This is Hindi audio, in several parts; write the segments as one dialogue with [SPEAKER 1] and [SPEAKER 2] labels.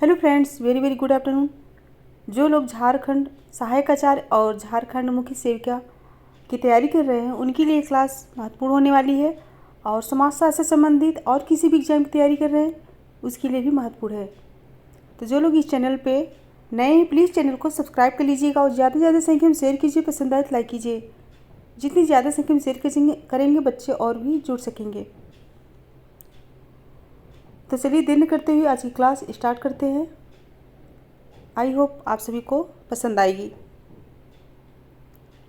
[SPEAKER 1] Hello friends, very very good afternoon. जो लोग झारखंड सहायक आचार्य और झारखंड मुख्य सेविका की तैयारी कर रहे हैं उनके लिए क्लास महत्वपूर्ण होने वाली है, और समाजशास्त्र से संबंधित और किसी भी एग्जाम की तैयारी कर रहे हैं उसके लिए भी महत्वपूर्ण है। तो जो लोग इस चैनल पे नए हैं प्लीज़ चैनल को सब्सक्राइब कर लीजिएगा और ज़्यादा से ज़्यादा संख्या में शेयर कीजिए, पसंद आए तो लाइक कीजिए। जितनी ज़्यादा संख्या में शेयर करेंगे बच्चे और भी जुड़ सकेंगे। तो चलिए देर न करते हुए आज की क्लास स्टार्ट करते हैं। आई होप आप सभी को पसंद आएगी।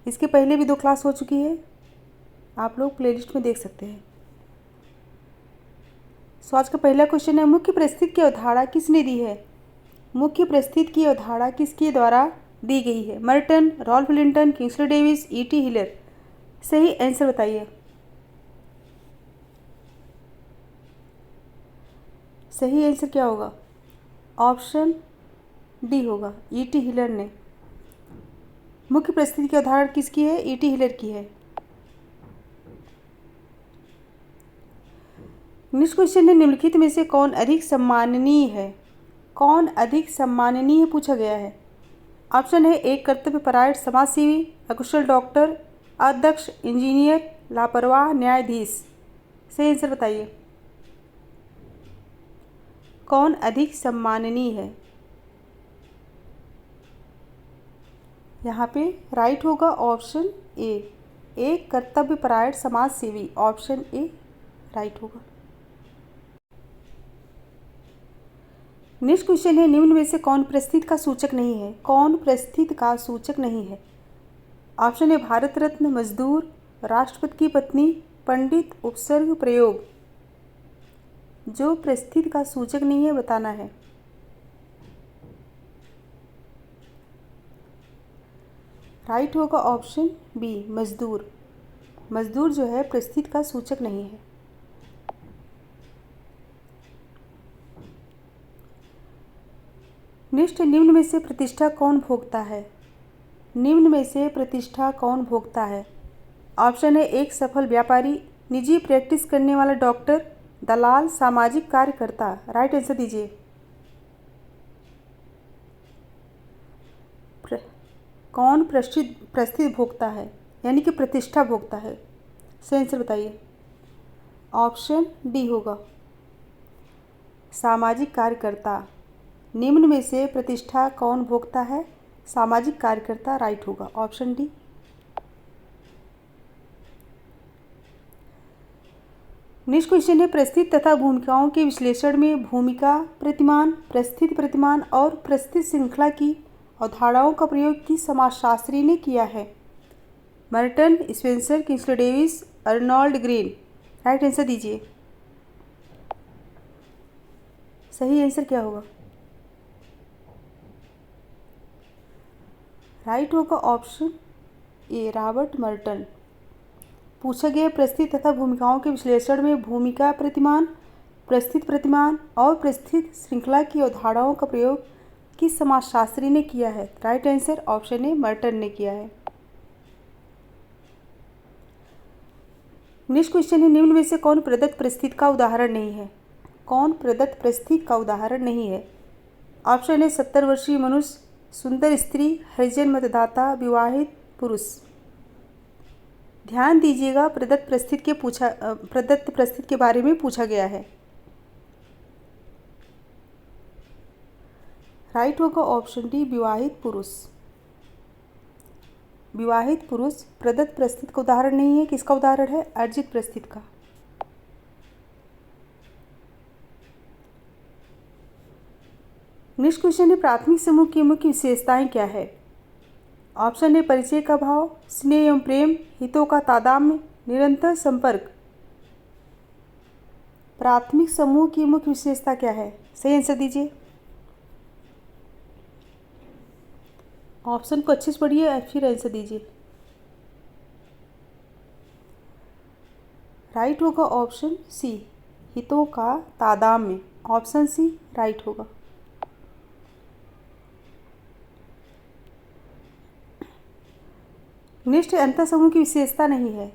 [SPEAKER 1] इसके पहले भी 2 क्लास हो चुकी है, आप लोग प्लेलिस्ट में देख सकते हैं। सो आज का पहला क्वेश्चन है, मुख्य परिस्थिति की अवधारणा किसने दी है? मुख्य परिस्थिति की अवधारणा किसके द्वारा दी गई है? Merton, Ralph Linton, Kingsley Davis, E.T. Hiller. सही आंसर बताइए। सही आंसर क्या होगा? ऑप्शन डी होगा, E.T. हिलर ने। मुख्य परिस्थिति की अवधारणा किसकी है? E.T. हिलर की है। नेक्स्ट क्वेश्चन है, निम्नलिखित में से कौन अधिक सम्माननीय है? कौन अधिक सम्माननीय पूछा गया है। ऑप्शन है एक कर्तव्यपरायण समाजसेवी, अकुशल डॉक्टर, अदक्ष इंजीनियर, लापरवाह न्यायाधीश। सही आंसर बताइए। कौन अधिक सम्माननीय है? यहाँ पे राइट होगा ऑप्शन ए, एक कर्तव्यपरायण समाजसेवी। ऑप्शन ए राइट होगा। नेक्स्ट क्वेश्चन है, निम्न में से कौन परिस्थिति का सूचक नहीं है? कौन परिस्थिति का सूचक नहीं है? ऑप्शन है भारत रत्न, मजदूर, राष्ट्रपति की पत्नी, पंडित, उपसर्ग, प्रयोग। जो परिस्थिति का सूचक नहीं है बताना है। राइट होगा ऑप्शन बी, मजदूर। मजदूर जो है परिस्थिति का सूचक नहीं है। नेक्स्ट, निम्न में से प्रतिष्ठा कौन भोगता है? निम्न में से प्रतिष्ठा कौन भोगता है? ऑप्शन है एक सफल व्यापारी, निजी प्रैक्टिस करने वाला डॉक्टर, दलाल, सामाजिक कार्यकर्ता। राइट आंसर दीजिए। कौन प्रस्थिति भोगता है यानी कि प्रतिष्ठा भोगता है? सही आंसर बताइए। ऑप्शन डी होगा, सामाजिक कार्यकर्ता। निम्न में से प्रतिष्ठा कौन भोगता है? सामाजिक कार्यकर्ता। राइट होगा ऑप्शन डी। नेक्स्ट क्वेश्चन है, परिस्थिति तथा भूमिकाओं के विश्लेषण में भूमिका प्रतिमान, परिस्थिति प्रतिमान और परिस्थिति श्रृंखला की अवधारणाओं का प्रयोग किस समाजशास्त्री ने किया है? Merton, Spencer, Kingsley Davis, Arnold green. Right answer दीजिए। सही आंसर क्या होगा? राइट होगा ऑप्शन ए, रॉबर्ट मर्टन। पूछा गया परिस्थिति तथा भूमिकाओं के विश्लेषण में भूमिका प्रतिमान, परिस्थिति प्रतिमान और परिस्थिति श्रृंखला की अवधारणाओं का प्रयोग किस समाजशास्त्री ने किया है? Right answer option A, Merton ने किया है। नेक्स्ट क्वेश्चन है, निम्न में से कौन प्रदत्त परिस्थिति का उदाहरण नहीं है? कौन प्रदत्त परिस्थिति का उदाहरण नहीं है? ऑप्शन है 70 वर्षीय मनुष्य, सुंदर स्त्री, हरिजन मतदाता, विवाहित पुरुष। ध्यान दीजिएगा, प्रदत्त परिस्थिति के बारे में पूछा गया है। राइट होगा ऑप्शन डी, विवाहित पुरुष। विवाहित पुरुष प्रदत्त परिस्थिति का उदाहरण नहीं है। किसका उदाहरण है? अर्जित परिस्थिति का। नेक्स्ट क्वेश्चन है, प्राथमिक समूह की मुख्य विशेषताएं क्या है? ऑप्शन है परिचय का भाव, स्नेह एवं प्रेम, हितों का तादात्म्य, निरंतर संपर्क। प्राथमिक समूह की मुख्य विशेषता क्या है? सही आंसर दीजिए। ऑप्शन को अच्छे से पढ़िए और फिर आंसर दीजिए। राइट होगा ऑप्शन सी, हितों का तादात्म्य। ऑप्शन सी राइट होगा। नेक्स्ट, अंतर समूह की विशेषता नहीं है।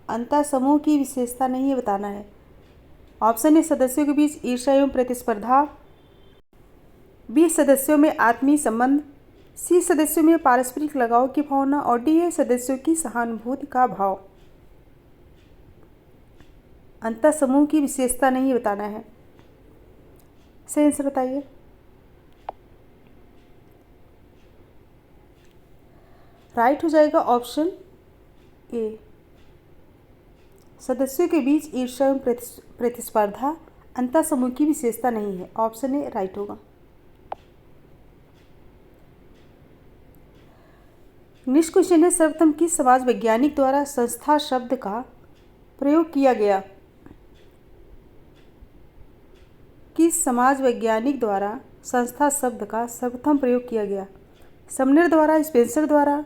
[SPEAKER 1] अंतर समूह की विशेषता नहीं है बताना है। ऑप्शन ए सदस्यों के बीच ईर्ष्या एवं प्रतिस्पर्धा, बी सदस्यों में आत्मीय संबंध, सी सदस्यों में पारस्परिक लगाव की भावना और डी है सदस्यों की सहानुभूति का भाव। अंतर समूह की विशेषता नहीं बताना है। सही आंसर बताइए। राइट हो जाएगा ऑप्शन ए, सदस्यों के बीच ईर्ष्या एवं प्रतिस्पर्धा अंतर समूह की विशेषता नहीं है। ऑप्शन ए राइट होगा। नेक्स्ट क्वेश्चन है, सर्वप्रथम किस समाज वैज्ञानिक द्वारा संस्था शब्द का प्रयोग किया गया? किस समाज वैज्ञानिक द्वारा संस्था शब्द का सर्वप्रथम प्रयोग किया गया? समनेर द्वारा, स्पेंसर द्वारा,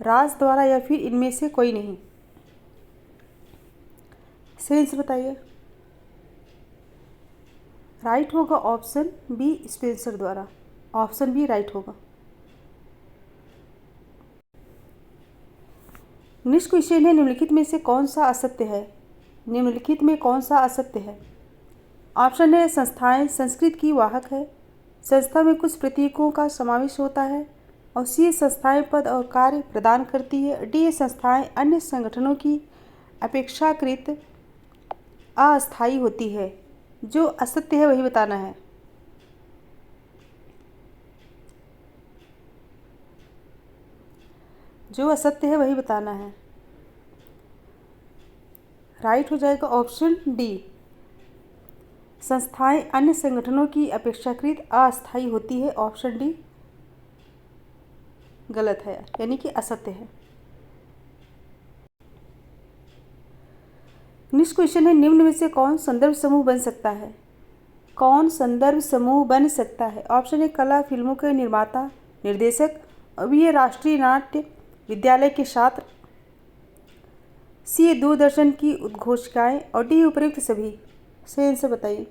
[SPEAKER 1] राज द्वारा या फिर इनमें से कोई नहीं? सही आंसर बताइए। राइट होगा ऑप्शन बी, स्पेंसर द्वारा। ऑप्शन बी राइट होगा। नेक्स्ट क्वेश्चन है, निम्नलिखित में से कौन सा असत्य है? निम्नलिखित में कौन सा असत्य है? ऑप्शन है, संस्थाएं संस्कृत की वाहक है, संस्था में कुछ प्रतीकों का समावेश होता है, और सी संस्थाएं पद और कार्य प्रदान करती है, डी संस्थाएं अन्य संगठनों की अपेक्षाकृत अस्थायी होती है। जो असत्य है वही बताना है। जो असत्य है वही बताना है। राइट हो जाएगा ऑप्शन डी, संस्थाएं अन्य संगठनों की अपेक्षाकृत अस्थायी होती है। ऑप्शन डी गलत है, यानी कि असत्य है। नेक्स्ट क्वेश्चन है, निम्न में से कौन संदर्भ समूह बन सकता है? कौन संदर्भ समूह बन सकता है? ऑप्शन है, कला फिल्मों के निर्माता निर्देशक, अभी राष्ट्रीय नाट्य विद्यालय के छात्र, सी दूरदर्शन की उद्घोषिकाएं, और डी उपयुक्त सभी। सही आंसर बताइए।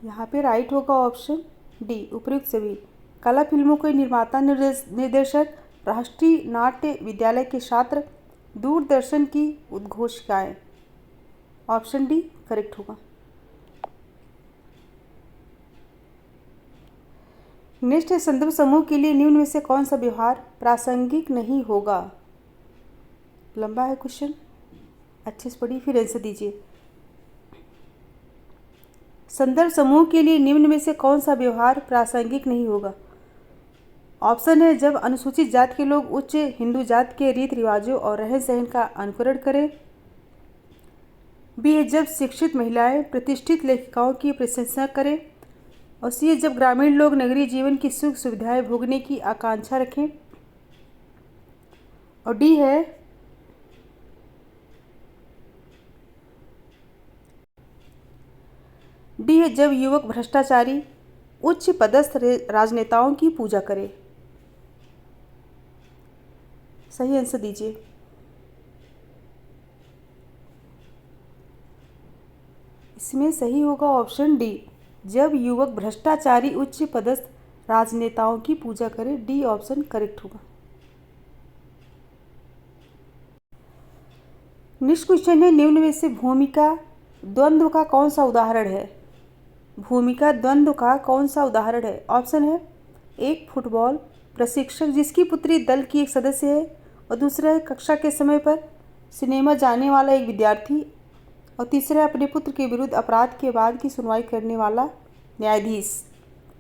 [SPEAKER 1] यहाँ पे राइट होगा ऑप्शन डी, उपयुक्त सभी। कला फिल्मों के निर्माता निर्देशक, राष्ट्रीय नाट्य विद्यालय के छात्र, दूरदर्शन की उद्घोषिकाएं। ऑप्शन डी करेक्ट होगा। नेक्स्ट है, संदर्भ समूह के लिए निम्न में से कौन सा व्यवहार प्रासंगिक नहीं होगा? लंबा है क्वेश्चन, अच्छे से पढ़िए फिर आंसर दीजिए। संदर्भ समूह के लिए निम्न में से कौन सा व्यवहार प्रासंगिक नहीं होगा? ऑप्शन है, जब अनुसूचित जाति के लोग उच्च हिंदू जाति के रीति रिवाजों और रहन सहन का अनुकरण करें। बी है, जब शिक्षित महिलाएं प्रतिष्ठित लेखिकाओं की प्रशंसा करें। और सी है, जब ग्रामीण लोग नगरीय जीवन की सुख सुविधाएं भोगने की आकांक्षा रखें। और डी है, जब युवक भ्रष्टाचारी उच्च पदस्थ राजनेताओं की पूजा करें। सही आंसर दीजिए। इसमें सही होगा ऑप्शन डी, जब युवक भ्रष्टाचारी उच्च पदस्थ राजनेताओं की पूजा करे। डी ऑप्शन करेक्ट होगा। नेक्स्ट क्वेश्चन है, निम्न में से भूमिका द्वंद्व का कौन सा उदाहरण है? भूमिका द्वंद्व का कौन सा उदाहरण है? ऑप्शन है, एक फुटबॉल प्रशिक्षक जिसकी पुत्री दल की एक सदस्य है, और दूसरा है कक्षा के समय पर सिनेमा जाने वाला एक विद्यार्थी, और तीसरा है अपने पुत्र के विरुद्ध अपराध के बाद की सुनवाई करने वाला न्यायाधीश।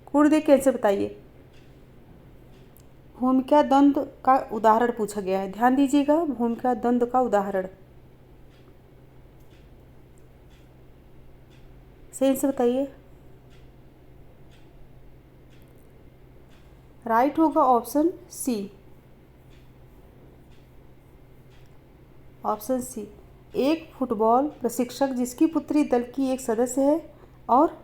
[SPEAKER 1] कोड देख के आंसर बताइए। भूमिका द्वंद्व का उदाहरण पूछा गया है, ध्यान दीजिएगा। भूमिका द्वंद्व का उदाहरण सही आंसर बताइए। राइट होगा ऑप्शन सी। ऑप्शन सी, एक फुटबॉल प्रशिक्षक जिसकी पुत्री दल की एक सदस्य है और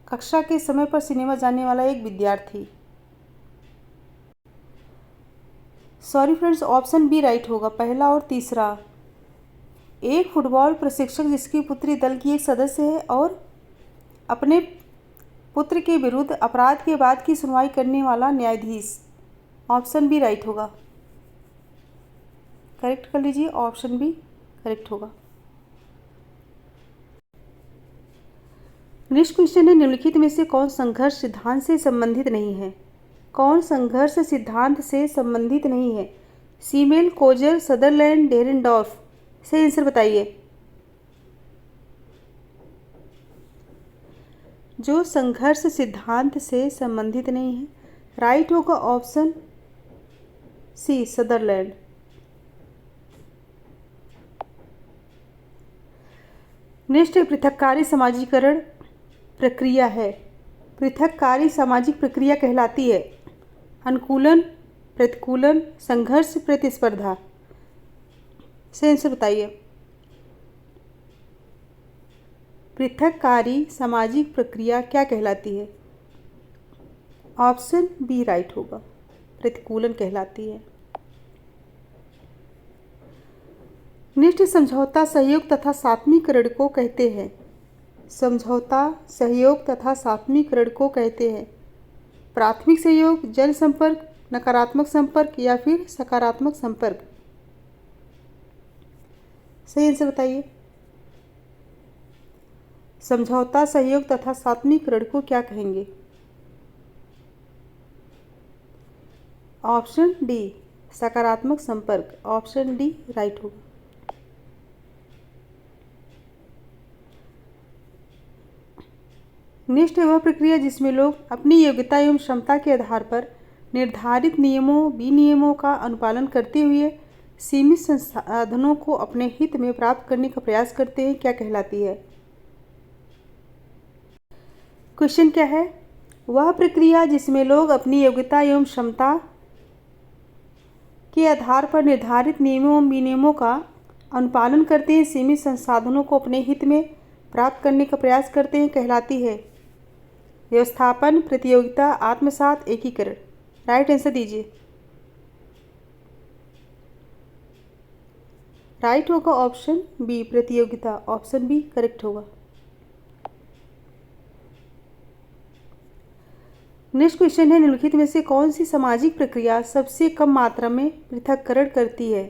[SPEAKER 1] कक्षा के समय पर सिनेमा जाने वाला एक विद्यार्थी। Sorry friends, option B right होगा, पहला और तीसरा। एक फुटबॉल प्रशिक्षक जिसकी पुत्री दल की एक सदस्य है और अपने पुत्र के विरुद्ध अपराध के बाद की सुनवाई करने वाला न्यायाधीश। ऑप्शन बी राइट होगा, करेक्ट कर लीजिए। ऑप्शन बी करेक्ट होगा। नेक्स्ट क्वेश्चन है, निम्नलिखित में से कौन संघर्ष सिद्धांत से संबंधित नहीं है? कौन संघर्ष सिद्धांत से संबंधित नहीं है? सीमेल, कोजर, सदरलैंड, डेरेनडॉर्फ। सही आंसर बताइए। जो संघर्ष सिद्धांत से संबंधित नहीं है, राइट होगा ऑप्शन सी, सदरलैंड। नेक्स्ट है, पृथककारी समाजीकरण प्रक्रिया है। पृथककारी सामाजिक प्रक्रिया कहलाती है अनुकूलन, प्रतिकूलन, संघर्ष, प्रतिस्पर्धा। सही आंसर बताइए। पृथककारी सामाजिक प्रक्रिया क्या कहलाती है? ऑप्शन बी राइट होगा, प्रतिकूलन कहलाती है। नेक्स्ट, समझौता, सहयोग तथा सात्मीकरण को कहते हैं। समझौता, सहयोग तथा सात्मीकरण को कहते हैं प्राथमिक सहयोग, जनसंपर्क, नकारात्मक संपर्क या फिर सकारात्मक संपर्क। सही आंसर बताइए। समझौता, सहयोग तथा सात्मीकरण को क्या कहेंगे? ऑप्शन डी, सकारात्मक संपर्क। ऑप्शन डी राइट होगा। नेक्स्ट है, वह प्रक्रिया जिसमें लोग अपनी योग्यता एवं क्षमता के आधार पर निर्धारित नियमों, विनियमों का अनुपालन करते हुए सीमित संसाधनों को अपने हित में प्राप्त करने का प्रयास करते हैं, क्या कहलाती है? क्वेश्चन क्या है? वह प्रक्रिया जिसमें लोग अपनी योग्यता एवं क्षमता के आधार पर निर्धारित नियमों एवं विनियमों का अनुपालन करते हैं, सीमित संसाधनों को अपने हित में प्राप्त करने का प्रयास करते हैं, कहलाती है व्यवस्थापन, प्रतियोगिता, आत्मसात, एकीकरण। राइट आंसर दीजिए। राइट होगा ऑप्शन बी, प्रतियोगिता। ऑप्शन बी करेक्ट होगा। नेक्स्ट क्वेश्चन है, निम्नलिखित में से कौन सी सामाजिक प्रक्रिया सबसे कम मात्रा में पृथक्करण करती है?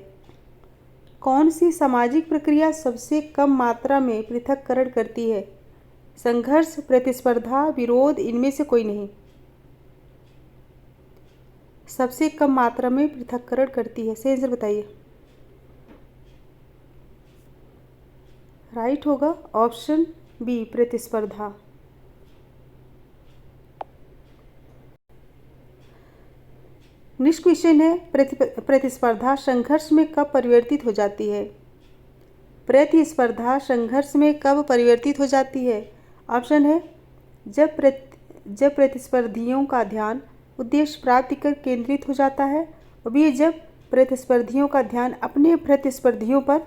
[SPEAKER 1] कौन सी सामाजिक प्रक्रिया सबसे कम मात्रा में पृथक्करण करती है? संघर्ष, प्रतिस्पर्धा, विरोध, इनमें से कोई नहीं। सबसे कम मात्रा में पृथक्करण करती है। सही आंसर बताइए। राइट होगा ऑप्शन बी, प्रतिस्पर्धा। नेक्स्ट क्वेश्चन है, प्रतिस्पर्धा संघर्ष में कब परिवर्तित हो जाती है? प्रतिस्पर्धा संघर्ष में कब परिवर्तित हो जाती है? ऑप्शन है, जब प्रतिस्पर्धियों का ध्यान उद्देश्य प्राप्ति कर केंद्रित हो जाता है, और बी, जब प्रतिस्पर्धियों का ध्यान अपने प्रतिस्पर्धियों पर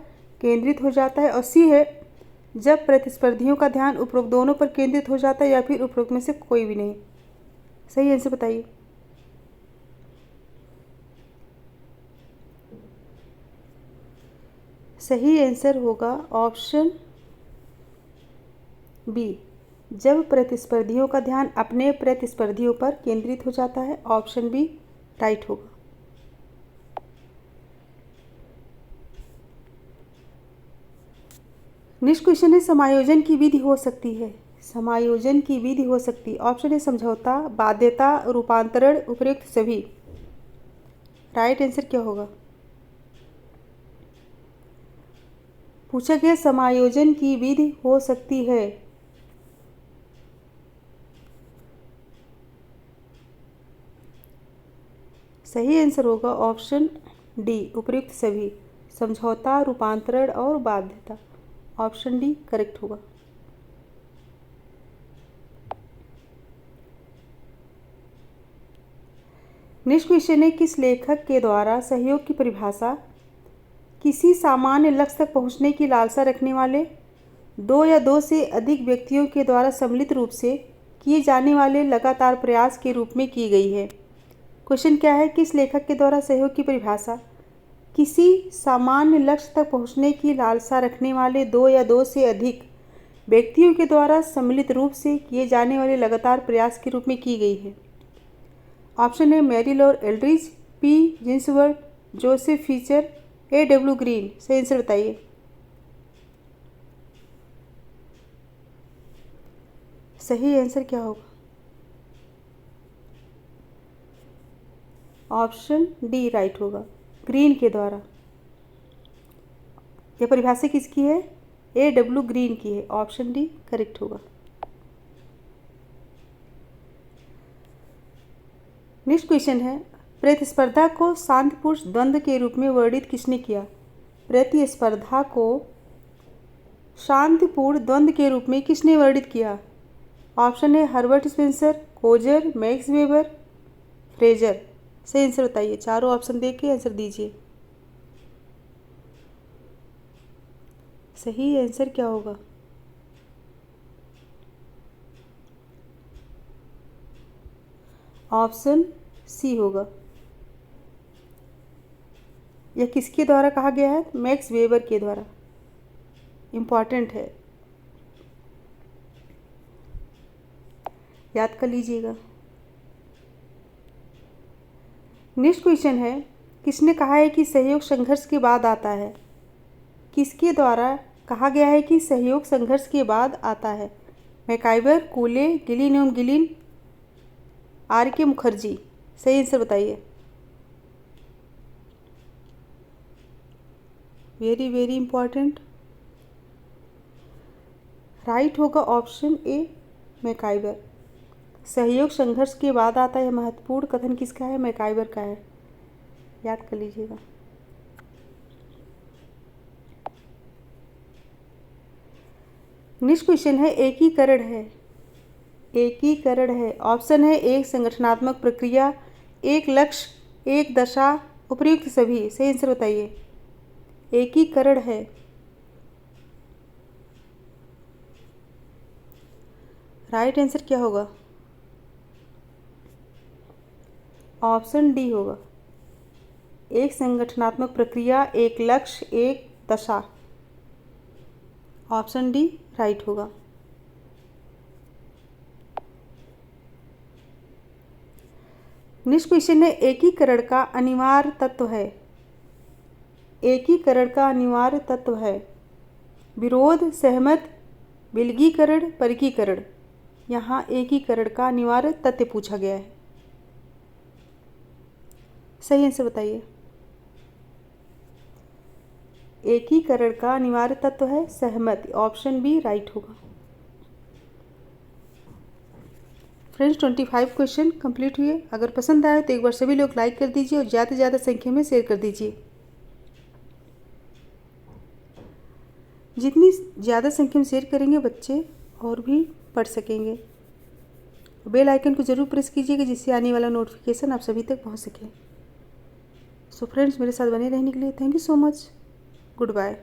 [SPEAKER 1] केंद्रित हो जाता है, और सी है, जब प्रतिस्पर्धियों का ध्यान उपरोक्त दोनों पर केंद्रित हो जाता है या फिर उपरोक्त में से कोई भी नहीं। सही आंसर बताइए। सही आंसर होगा ऑप्शन बी, जब प्रतिस्पर्धियों का ध्यान अपने प्रतिस्पर्धियों पर केंद्रित हो जाता है। ऑप्शन बी राइट होगा। नेक्स्ट क्वेश्चन है, समायोजन की विधि हो सकती है। समायोजन की विधि हो सकती है। ऑप्शन है, समझौता, बाध्यता, रूपांतरण, उपयुक्त सभी। राइट आंसर क्या होगा? पूछा गया समायोजन की विधि हो सकती है। सही आंसर होगा ऑप्शन डी, उपयुक्त सभी। समझौता, रूपांतरण और बाध्यता। ऑप्शन डी करेक्ट होगा। नेक्स्ट क्वेश्चन है, किस लेखक के द्वारा सहयोग की परिभाषा किसी सामान्य लक्ष्य तक पहुंचने की लालसा रखने वाले दो या दो से अधिक व्यक्तियों के द्वारा सम्मिलित रूप से किए जाने वाले लगातार प्रयास के रूप में की गई है? क्वेश्चन क्या है, किस लेखक के द्वारा सहयोग की परिभाषा किसी सामान्य लक्ष्य तक पहुंचने की लालसा रखने वाले दो या दो से अधिक व्यक्तियों के द्वारा सम्मिलित रूप से किए जाने वाले लगातार प्रयास के रूप में की गई है? ऑप्शन है, मेरिल और Eldridge, P Ginsworth, Joseph Feature, A.W. Green. सही आंसर बताइए। सही आंसर क्या होगा? ऑप्शन डी राइट होगा, ग्रीन के द्वारा। यह परिभाषा किसकी है? A.W. ग्रीन की है। ऑप्शन डी करेक्ट होगा। नेक्स्ट क्वेश्चन है, प्रतिस्पर्धा को शांतिपूर्ण द्वंद्व के रूप में वर्णित किसने किया? प्रतिस्पर्धा को शांतिपूर्ण द्वंद्व के रूप में किसने वर्णित किया? ऑप्शन है Herbert Spencer, Coser, max weber, Fraser. सही आंसर बताइए। चारों ऑप्शन देख के आंसर दीजिए। सही आंसर क्या होगा? ऑप्शन सी होगा। यह किसके द्वारा कहा गया है? मैक्स वेबर के द्वारा। इम्पॉर्टेंट है, याद कर लीजिएगा। नेक्स्ट क्वेश्चन है, किसने कहा है कि सहयोग संघर्ष के बाद आता है? किसके द्वारा कहा गया है कि सहयोग संघर्ष के बाद आता है? मैकाइवर, कूले, गिलिन एवं गिलिन, R.K. मुखर्जी। सही आंसर बताइए। Very very important. राइट होगा ऑप्शन ए, मैकाइवर। सहयोग संघर्ष के बाद आता है, महत्वपूर्ण कथन किसका है? मैकाइवर का है। याद कर लीजिएगा। नेक्स्ट क्वेश्चन है, एकीकरण है। एकीकरण है। ऑप्शन है एक संगठनात्मक प्रक्रिया, एक लक्ष्य, एक दशा, उपयुक्त सभी। सही आंसर बताइए। एकीकरण है। राइट आंसर क्या होगा? ऑप्शन डी होगा, एक संगठनात्मक प्रक्रिया, एक लक्ष्य, एक दशा। ऑप्शन डी राइट होगा। नेक्स्ट क्वेश्चन है, एकीकरण का अनिवार्य तत्व है। एकीकरण का अनिवार्य तत्व है विरोध, सहमत, विलगीकरण, परिकीकरण। यहाँ एकीकरण का अनिवार्य तत्व पूछा गया है। सही आंसर बताइए। एकीकरण का अनिवार्य तत्व है सहमति। ऑप्शन बी राइट होगा। फ्रेंड्स 25 क्वेश्चन कंप्लीट हुए। अगर पसंद आए तो एक बार सभी लोग लाइक कर दीजिए और ज़्यादा से ज़्यादा संख्या में शेयर कर दीजिए। जितनी ज़्यादा संख्या में शेयर करेंगे बच्चे और भी पढ़ सकेंगे। बेल आइकन को ज़रूर प्रेस कीजिएगा जिससे आने वाला नोटिफिकेशन आप सभी तक पहुंच सके। सो फ्रेंड्स मेरे साथ बने रहने के लिए thank you so much. Good bye.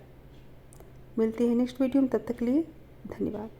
[SPEAKER 1] मिलते हैं नेक्स्ट वीडियो में, तब तक के लिए धन्यवाद।